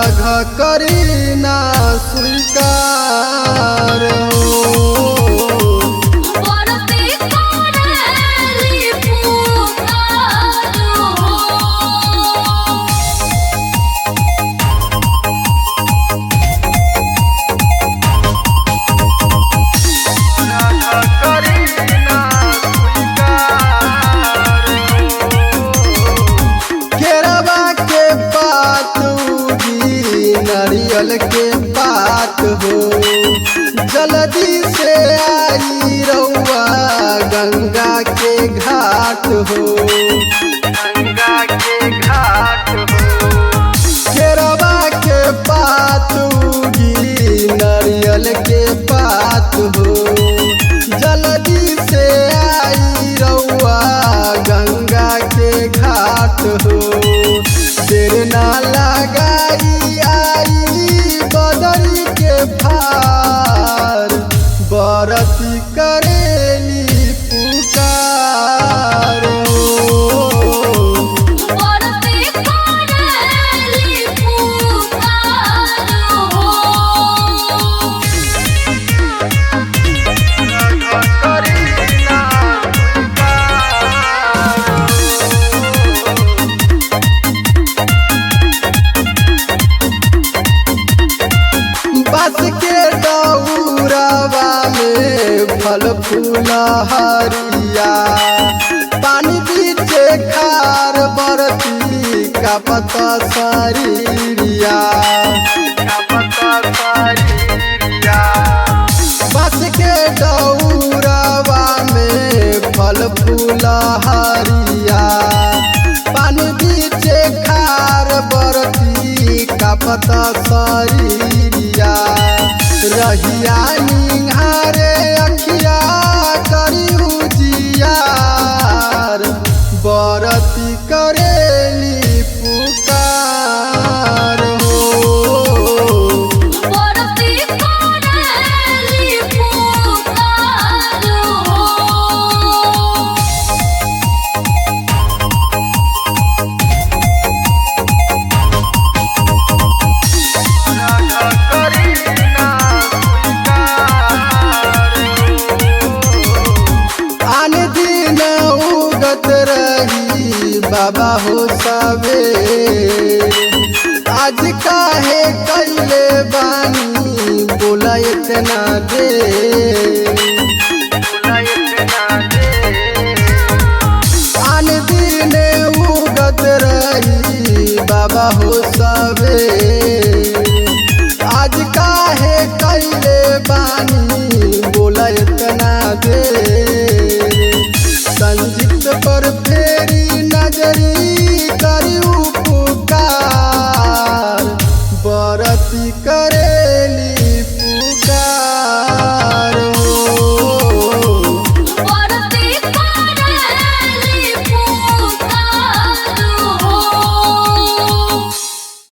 राघ करी ना स्वीकार नारियल के बात हो जल्दी से आई रउआ गंगा के घाट हो गंगा के घाट हो केरवा के बात उगी नारियल के बात हो जल्दी से आई रउआ गंगा के घाट हो देर ना लगाई बदरी के भार बरती करेली पुकार बस के दौरावा में फल फूल हरिया पानी बीचे खार बरती का पता शरीरिया बस के दौरावा में फल फूल हरिया पानी बीचे खार बरती का पता शरीरिया रहिया निहारे अखिया करी उजियार बरती करेली पुकार रही बाबा हो सबे आज काहे कैले बानी बोला इतना दे आन दिन उगत रही बाबा हो सबे आज काहे कैले बानी बोला इतना